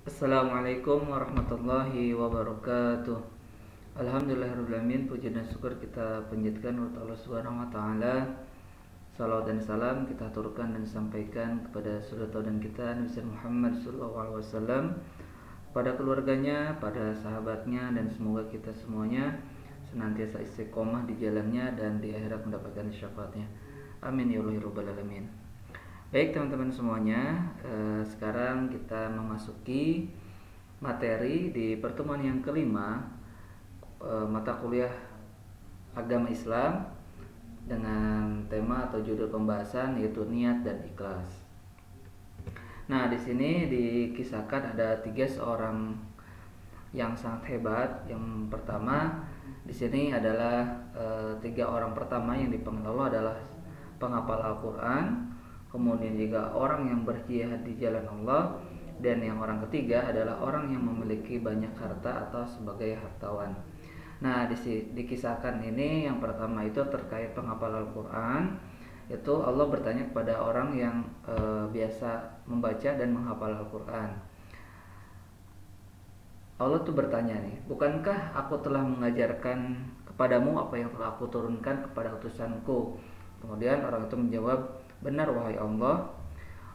Assalamualaikum warahmatullahi wabarakatuh. Alhamdulillahirrahmanirrahim. Puji dan syukur kita panjatkan kepada Allah Subhanahu wa taala. Salawat dan salam kita aturkan dan sampaikan kepada suri teladan kita Nabi Muhammad sallallahu alaihi wasallam, pada keluarganya, pada sahabatnya, dan semoga kita semuanya senantiasa istiqomah di jalannya dan di akhirat mendapatkan syafaatnya. Amin ya Allah ya rabbal alamin. Baik teman-teman semuanya, sekarang kita memasuki materi di pertemuan yang kelima, mata kuliah agama Islam dengan tema atau judul pembahasan yaitu niat dan ikhlas. Nah, di sini dikisahkan ada 3 orang yang sangat hebat. Yang pertama di sini adalah 3 orang pertama yang dipanggil Allah adalah penghafal Al-Quran, kemudian juga orang yang berjihad di jalan Allah, dan yang orang ketiga adalah orang yang memiliki banyak harta atau sebagai hartawan. Nah, dikisahkan ini yang pertama itu terkait penghafal Al-Quran. Itu Allah bertanya kepada orang yang biasa membaca dan menghafal Al-Quran. Allah tuh bertanya nih, bukankah aku telah mengajarkan kepadamu apa yang telah aku turunkan kepada utusanku? Kemudian orang itu menjawab, benar wahai Allah.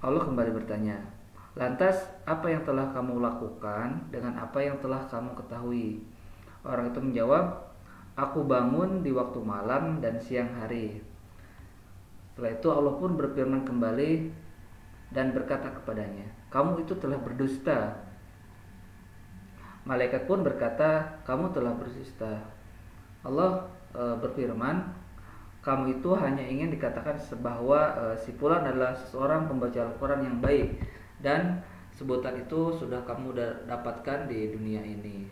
Allah kembali bertanya, lantas apa yang telah kamu lakukan dengan apa yang telah kamu ketahui? Orang itu menjawab, aku bangun di waktu malam dan siang hari. Setelah itu Allah pun berfirman kembali dan berkata kepadanya, kamu itu telah berdusta. Malaikat pun berkata, kamu telah berdusta. Allah berfirman, kamu itu hanya ingin dikatakan bahwa si fulan adalah seseorang pembaca Al-Quran yang baik, dan sebutan itu sudah kamu dapatkan di dunia ini.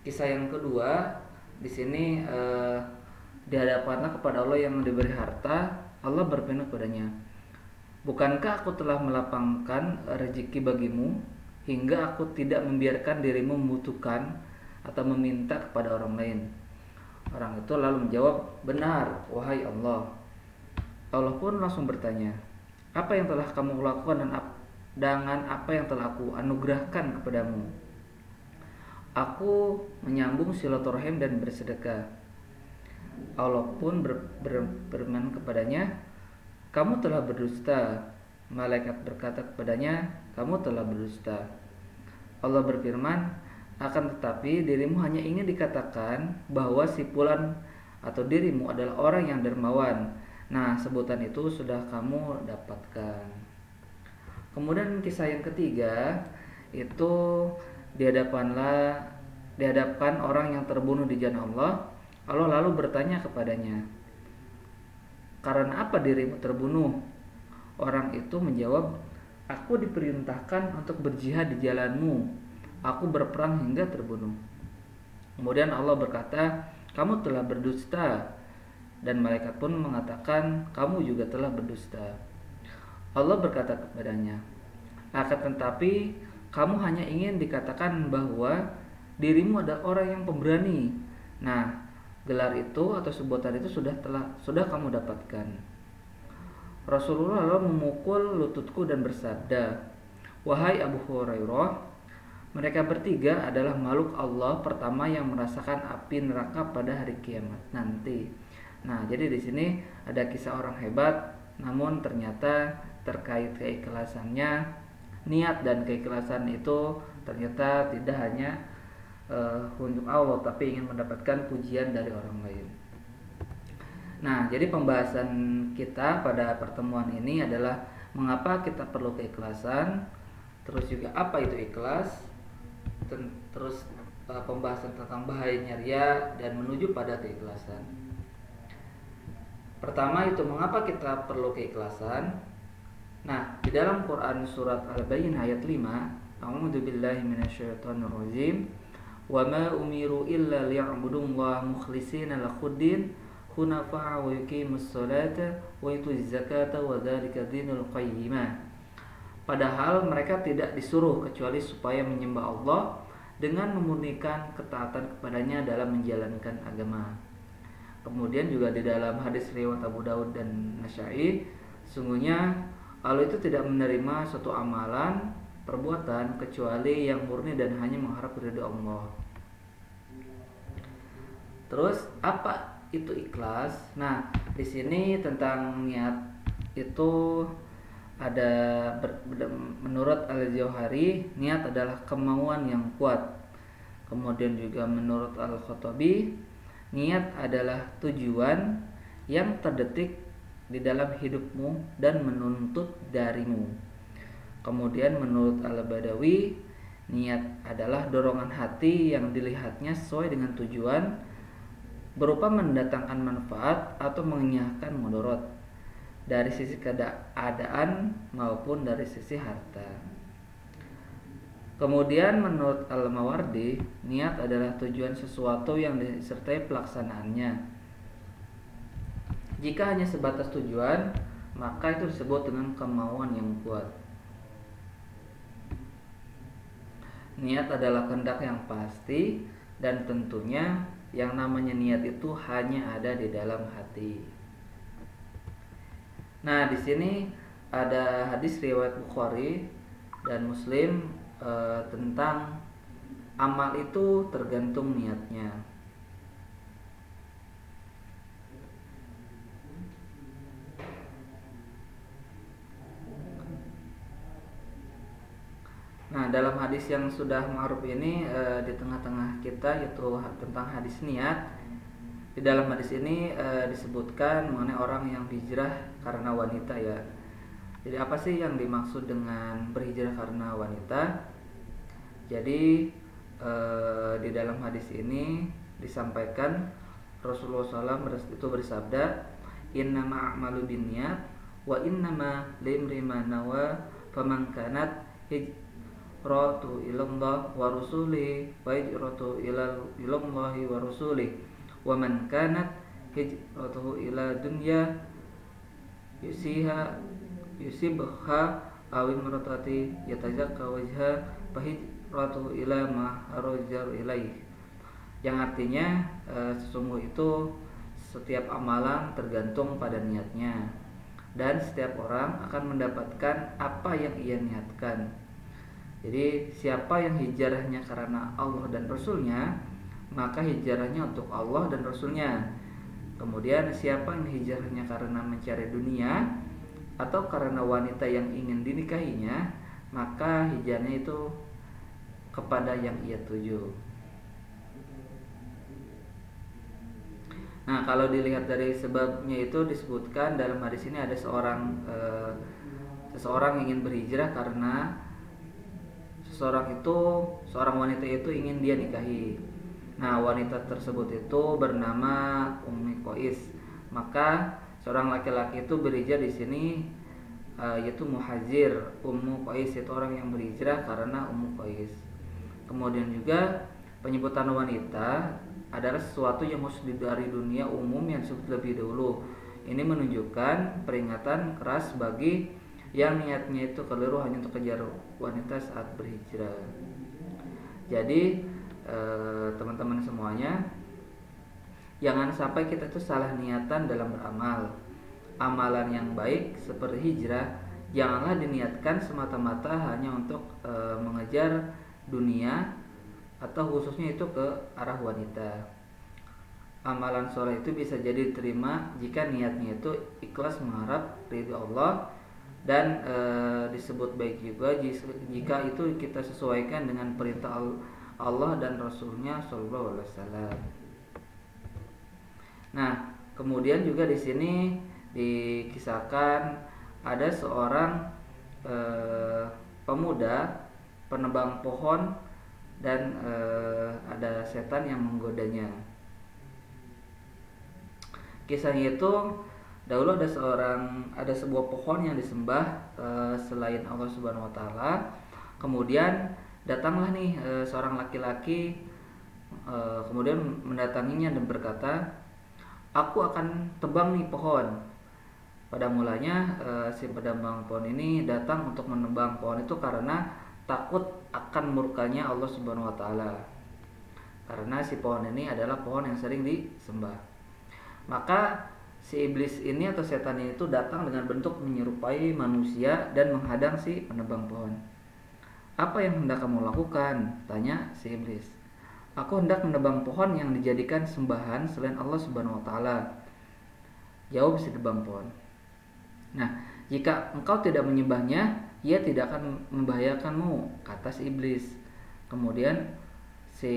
Kisah yang kedua, di sini dihadapkanlah kepada Allah yang diberi harta. Allah berfirman kepadanya, bukankah aku telah melapangkan rezeki bagimu hingga aku tidak membiarkan dirimu membutuhkan atau meminta kepada orang lain? Orang itu lalu menjawab, benar wahai Allah. Allah pun langsung bertanya, apa yang telah kamu lakukan dengan apa yang telah aku anugerahkan kepadamu? Aku menyambung silaturahim dan bersedekah. Allah pun berfirman kepadanya, kamu telah berdusta. Malaikat berkata kepadanya, kamu telah berdusta. Allah berfirman, akan tetapi dirimu hanya ingin dikatakan bahwa si fulan atau dirimu adalah orang yang dermawan. Nah, sebutan itu sudah kamu dapatkan. Kemudian kisah yang ketiga itu dihadapkan orang yang terbunuh di jalan Allah. Allah lalu bertanya kepadanya, karena apa dirimu terbunuh? Orang itu menjawab, aku diperintahkan untuk berjihad di jalanmu. Aku berperang hingga terbunuh. Kemudian Allah berkata, kamu telah berdusta. Dan malaikat pun mengatakan, kamu juga telah berdusta. Allah berkata kepadanya, akan tetapi kamu hanya ingin dikatakan bahwa dirimu adalah orang yang pemberani. Nah, gelar itu atau sebutan itu sudah kamu dapatkan. Rasulullah lalu memukul lututku dan bersabda, wahai Abu Hurairah, mereka bertiga adalah makhluk Allah pertama yang merasakan api neraka pada hari kiamat nanti. Nah, jadi di sini ada kisah orang hebat, namun ternyata terkait keikhlasannya, niat dan keikhlasan itu ternyata tidak hanya untuk Allah, tapi ingin mendapatkan pujian dari orang lain. Nah, jadi pembahasan kita pada pertemuan ini adalah mengapa kita perlu keikhlasan, terus juga apa itu ikhlas, terus pembahasan tentang bahayanya riya dan menuju pada keikhlasan. Pertama itu mengapa kita perlu keikhlasan. Nah, di dalam Quran surat Al-Bayyinah ayat 5, a'udzubillahi minasyaitonirrajim, wa ma umiru illa liya'budullaha mukhlishina lahuddin hunafa'a wa yuqimus salata wa yutuz zakata wa dzalika dinul qayyimah. Padahal mereka tidak disuruh kecuali supaya menyembah Allah dengan memurnikan ketaatan kepadanya dalam menjalankan agama. Kemudian juga di dalam hadis riwayat Abu Daud dan Nasa'i, sungguhnya Allah itu tidak menerima suatu amalan perbuatan kecuali yang murni dan hanya mengharap ridha Allah. Terus apa itu ikhlas? Nah, di sini tentang niat itu ada menurut Al-Jauhari, niat adalah kemauan yang kuat. Kemudian juga menurut Al-Khattabi, niat adalah tujuan yang terdetik di dalam hidupmu dan menuntut darimu. Kemudian menurut Al-Badawi, niat adalah dorongan hati yang dilihatnya sesuai dengan tujuan, berupa mendatangkan manfaat atau mengenyahkan mudarat dari sisi keadaan maupun dari sisi harta. Kemudian menurut Al-Mawardi, niat adalah tujuan sesuatu yang disertai pelaksanaannya. Jika hanya sebatas tujuan, maka itu disebut dengan kemauan yang kuat. Niat adalah kehendak yang pasti, dan tentunya yang namanya niat itu hanya ada di dalam hati. Nah, di sini ada hadis riwayat Bukhari dan Muslim tentang amal itu tergantung niatnya. Nah, dalam hadis yang sudah ma'ruf ini di tengah-tengah kita, yaitu tentang hadis niat. Di dalam hadis ini disebutkan mengenai orang yang hijrah karena wanita ya. Jadi apa sih yang dimaksud dengan berhijrah karena wanita? Jadi di dalam hadis ini disampaikan Rasulullah SAW itu bersabda, innama a'malu binniyat wa innama limri ma nawa faman kanat hijratu ilallah wa rasulih wa hijratu ilallahi wa rasulih wa man kanat hijratuhu ila dunya yusibha aw imratati yatazakka wajha fa hijratuhu ila ma harajar ilaih. Yang artinya sesungguh itu setiap amalan tergantung pada niatnya, dan setiap orang akan mendapatkan apa yang ia niatkan. Jadi siapa yang hijrahnya karena Allah dan Rasulnya, maka hijrahnya untuk Allah dan Rasulnya. Kemudian siapa yang hijrahnya karena mencari dunia atau karena wanita yang ingin dinikahinya, maka hijrahnya itu kepada yang ia tuju. Nah, kalau dilihat dari sebabnya itu disebutkan dalam hadis ini ada seseorang ingin berhijrah karena seorang wanita itu ingin dia nikahi. Nah, wanita tersebut itu bernama Ummi Qais. Maka seorang laki-laki itu berhijrah di sini yaitu muhajir. Ummu Qais itu orang yang berhijrah karena Ummu Qais. Kemudian juga penyebutan wanita adalah sesuatu yang harus dari dunia umum yang disebut lebih dahulu. Ini menunjukkan peringatan keras bagi yang niatnya itu keliru hanya untuk kejar wanita saat berhijrah. Jadi teman-teman semuanya, jangan sampai kita itu salah niatan dalam beramal. Amalan yang baik seperti hijrah janganlah diniatkan semata-mata hanya untuk mengejar dunia atau khususnya itu ke arah wanita. Amalan soleh itu bisa jadi diterima jika niatnya itu ikhlas mengharap ridha Allah, dan disebut baik juga jika itu kita sesuaikan dengan perintah Allah dan Rasulnya Shallallahu Alaihi Wasallam. Nah, kemudian juga di sini dikisahkan ada seorang pemuda penebang pohon, dan ada setan yang menggodanya. Kisahnya itu dahulu ada sebuah pohon yang disembah selain Allah Subhanahu Wa Taala. Kemudian datanglah nih seorang laki-laki, kemudian mendatanginya dan berkata, aku akan tebang nih pohon. Pada mulanya si penebang pohon ini datang untuk menebang pohon itu karena takut akan murkanya Allah Subhanahu Wa Taala, karena si pohon ini adalah pohon yang sering disembah. Maka si iblis ini atau setan ini itu datang dengan bentuk menyerupai manusia dan menghadang si penebang pohon. "Apa yang hendak kamu lakukan?" tanya si iblis. "Aku hendak menebang pohon yang dijadikan sembahan selain Allah Subhanahu wa taala," jawab si penebang pohon. "Nah, jika engkau tidak menyembahnya, ia tidak akan membahayakanmu," kata si iblis. Kemudian si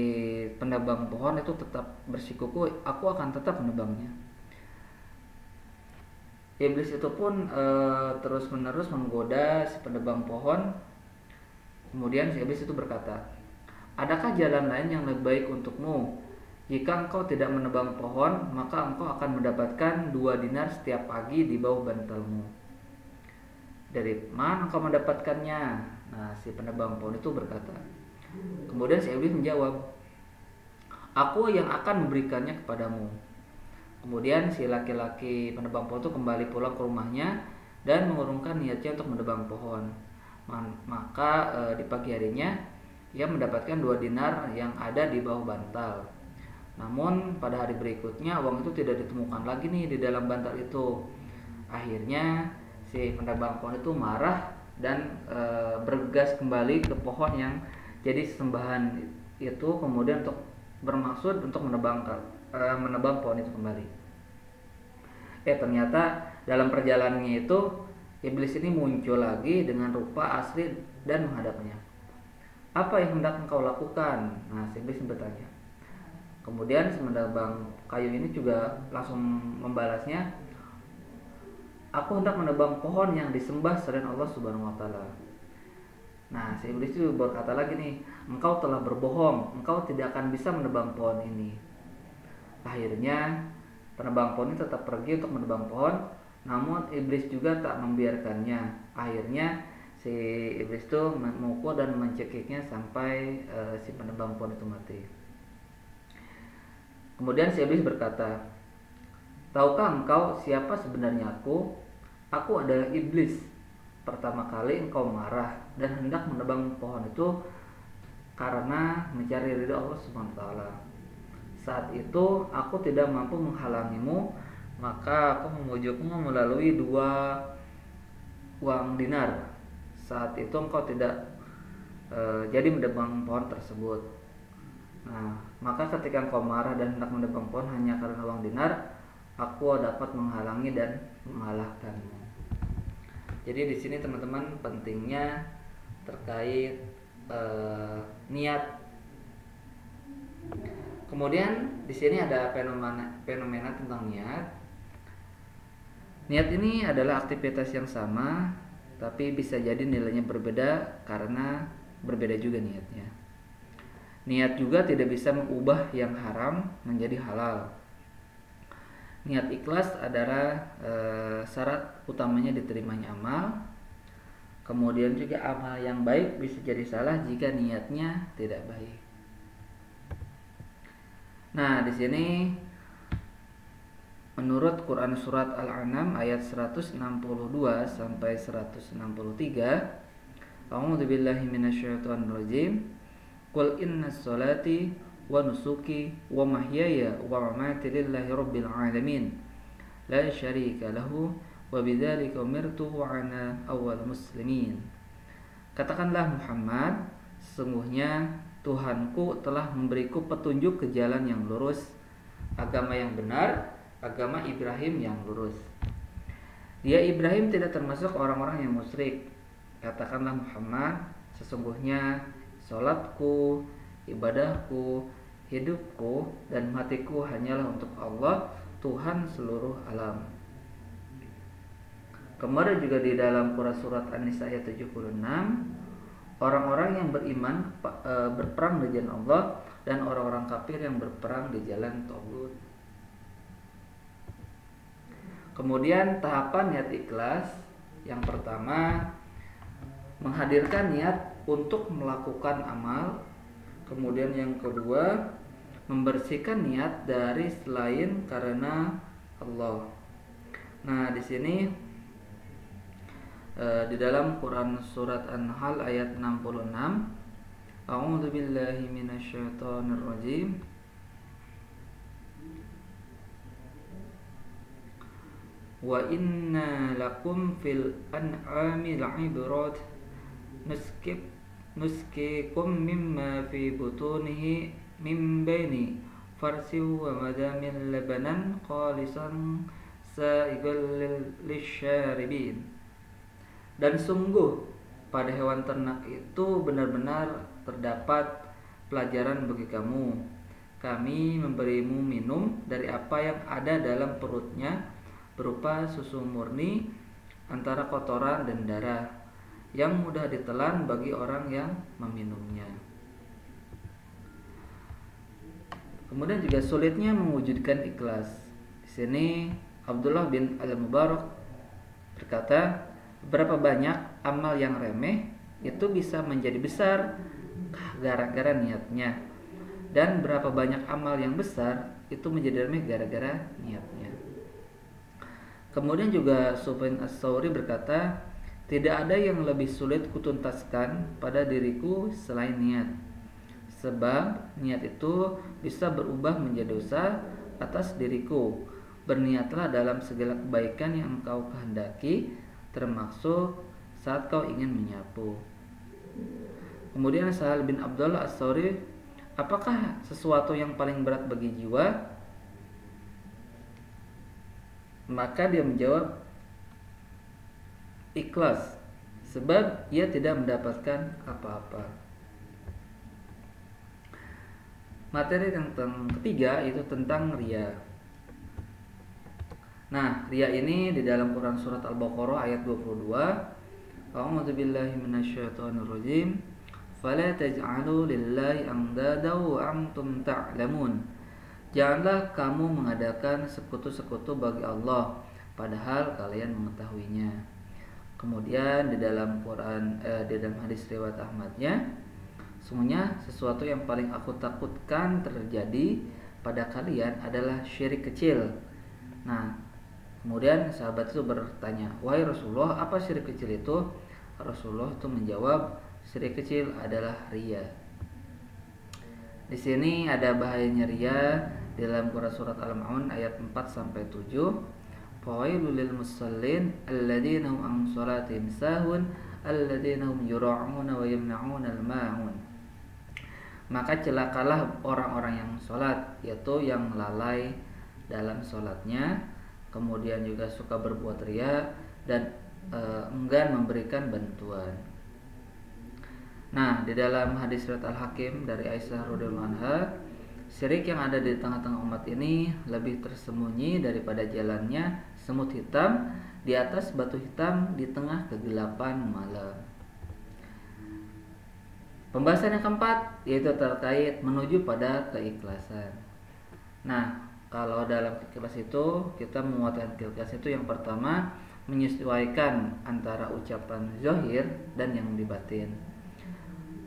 penebang pohon itu tetap bersikuku, "Aku akan tetap menebangnya." Iblis itu pun terus-menerus menggoda si penebang pohon. Kemudian si iblis itu berkata, "Adakah jalan lain yang lebih baik untukmu? Jika engkau tidak menebang pohon, maka engkau akan mendapatkan 2 dinar setiap pagi di bawah bantalmu." "Dari mana engkau mendapatkannya?" Nah, si penebang pohon itu berkata. Kemudian si iblis menjawab, "Aku yang akan memberikannya kepadamu." Kemudian si laki-laki penebang pohon itu kembali pulang ke rumahnya dan mengurungkan niatnya untuk menebang pohon. Maka di pagi harinya ia mendapatkan 2 dinar yang ada di bawah bantal. Namun pada hari berikutnya uang itu tidak ditemukan lagi nih di dalam bantal itu. Akhirnya si penebang pohon itu marah dan bergegas kembali ke pohon yang jadi sembahan itu, kemudian untuk bermaksud untuk menebang pohon itu kembali. Ternyata dalam perjalanannya itu iblis ini muncul lagi dengan rupa asli dan menghadapnya. "Apa yang hendak engkau lakukan?" Nah, si iblis bertanya. Kemudian si penebang kayu ini juga langsung membalasnya, "Aku hendak menebang pohon yang disembah selain Allah Subhanahu wa taala." Nah, si iblis itu berkata lagi nih, "Engkau telah berbohong, engkau tidak akan bisa menebang pohon ini." Akhirnya penebang pohon ini tetap pergi untuk menebang pohon, namun iblis juga tak membiarkannya. Akhirnya si iblis itu memukul dan mencekiknya sampai si penebang pohon itu mati. Kemudian si iblis berkata, "Tahukah engkau siapa sebenarnya aku? Aku adalah iblis. Pertama kali engkau marah dan hendak menebang pohon itu karena mencari ridha Allah Subhanahu wa taala. Saat itu aku tidak mampu menghalangimu, maka aku memujukmu melalui 2 uang dinar. Saat itu engkau tidak jadi menebang pohon tersebut. Nah, maka ketika engkau marah dan hendak menebang pohon hanya karena uang dinar, aku dapat menghalangi dan mengalahkanmu." Jadi di sini teman-teman pentingnya terkait niat. Kemudian di sini ada fenomena tentang niat. Niat ini adalah aktivitas yang sama, tapi bisa jadi nilainya berbeda karena berbeda juga niatnya. Niat juga tidak bisa mengubah yang haram menjadi halal. Niat ikhlas adalah syarat utamanya diterimanya amal. Kemudian juga amal yang baik bisa jadi salah jika niatnya tidak baik. Nah, di sini menurut Quran surat Al-An'am ayat 162 sampai 163, A'udzubillahi minasyaitonirrajim. "Qul innas salati wa nusuki wa mahyaya wa mamati lillahi rabbil alamin. La syarika lahu wa bidzalika umirtu wa ana awwal muslimin." Katakanlah Muhammad, sesungguhnya Tuhanku telah memberiku petunjuk ke jalan yang lurus, agama yang benar, agama Ibrahim yang lurus. Dia Ibrahim tidak termasuk orang-orang yang musyrik. Katakanlah Muhammad, sesungguhnya salatku, ibadahku, hidupku, dan matiku hanyalah untuk Allah, Tuhan seluruh alam. Kemudian juga di dalam Quran surat An-Nisa ayat 76, orang-orang yang beriman berperang di jalan Allah dan orang-orang kafir yang berperang di jalan Tauhid. Kemudian tahapan niat ikhlas, yang pertama menghadirkan niat untuk melakukan amal. Kemudian yang kedua membersihkan niat dari selain karena Allah. Nah, di sini di dalam Quran surat An-Nahl ayat 66, A'udzubillahi minasyaitonirrajim. "Wa inna lakum fil an'ami la'ibrat nusqikum mimma fi butunihi min baini farsi wa madamin labanan khalisan sa'igal lisyaribin. Dan sungguh pada hewan ternak itu benar-benar terdapat pelajaran bagi kamu. Kami memberimu minum dari apa yang ada dalam perutnya berupa susu murni antara kotoran dan darah yang mudah ditelan bagi orang yang meminumnya. Kemudian juga sulitnya mewujudkan ikhlas. Di sini Abdullah bin Al-Mubarak berkata, berapa banyak amal yang remeh itu bisa menjadi besar gara-gara niatnya, dan berapa banyak amal yang besar itu menjadi remeh gara-gara niatnya. Kemudian juga Sufyan Ats-Tsauri berkata, tidak ada yang lebih sulit kutuntaskan pada diriku selain niat, sebab niat itu bisa berubah menjadi dosa atas diriku. Berniatlah dalam segala kebaikan yang engkau kehendaki, termasuk saat kau ingin menyapu. Kemudian Sahal bin Abdullah Ats-Tsauri, apakah sesuatu yang paling berat bagi jiwa? Maka dia menjawab, ikhlas, sebab ia tidak mendapatkan apa-apa. Materi yang ketiga itu tentang riya. Nah, riya ini di dalam Quran surat Al-Baqarah ayat 22. A'udzu billahi minasyaitonir rajim. Fala taj'alu lillahi andada wa antum ta'lamun. Janganlah kamu mengadakan sekutu-sekutu bagi Allah padahal kalian mengetahuinya. Kemudian di dalam Quran di dalam hadis riwayat Ahmadnya, sungguhnya sesuatu yang paling aku takutkan terjadi pada kalian adalah syirik kecil. Nah, kemudian sahabat itu bertanya, wahai Rasulullah, apa syirik kecil itu? Rasulullah itu menjawab, syirik kecil adalah riya. Di sini ada bahayanya riya dalam Quran surat Al-Ma'un ayat 4 sampai 7. Fawailul lil musallin alladzina hum an shalatihim sahun alladzina hum yura'una wa yamna'una al-ma'un. Maka celakalah orang-orang yang salat, yaitu yang lalai dalam salatnya, kemudian juga suka berbuat riya dan enggan memberikan bantuan. Nah, di dalam hadis riwayat Al-Hakim dari Aisyah radhiyallahu anha, syirik yang ada di tengah-tengah umat ini lebih tersembunyi daripada jalannya semut hitam di atas batu hitam di tengah kegelapan malam. Pembahasan yang keempat yaitu terkait menuju pada keikhlasan. Nah, kalau dalam ikhlas itu kita menguatkan ikhlas itu yang pertama menyesuaikan antara ucapan zahir dan yang di batin.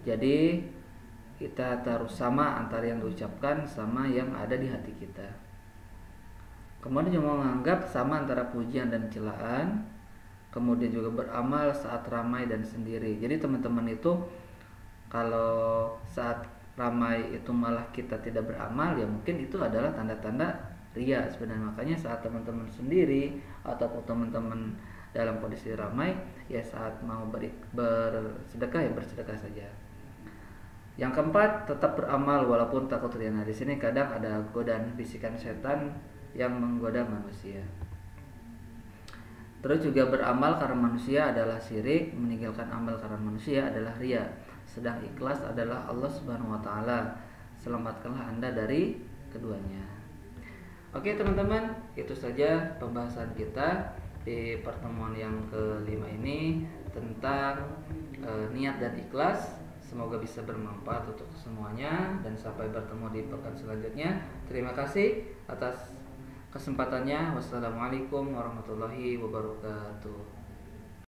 Jadi kita harus sama antara yang diucapkan sama yang ada di hati kita. Kemudian juga menganggap sama antara pujian dan celaan. Kemudian juga beramal saat ramai dan sendiri. Jadi teman-teman itu kalau saat ramai itu malah kita tidak beramal, ya mungkin itu adalah tanda-tanda riya sebenarnya. Makanya saat teman-teman sendiri ataupun teman-teman dalam kondisi ramai, ya saat mau bersedekah ya bersedekah saja. Yang keempat, tetap beramal walaupun takut riya. Nah, di sini kadang ada godaan bisikan setan yang menggoda manusia. Terus juga beramal karena manusia adalah syirik, meninggalkan amal karena manusia adalah riya. Sedang ikhlas adalah Allah Subhanahu wa taala. Selamatkanlah Anda dari keduanya. Oke, teman-teman, itu saja pembahasan kita di pertemuan yang kelima ini tentang niat dan ikhlas. Semoga bisa bermanfaat untuk semuanya dan sampai bertemu di pekan selanjutnya. Terima kasih atas kesempatannya. Wassalamualaikum warahmatullahi wabarakatuh.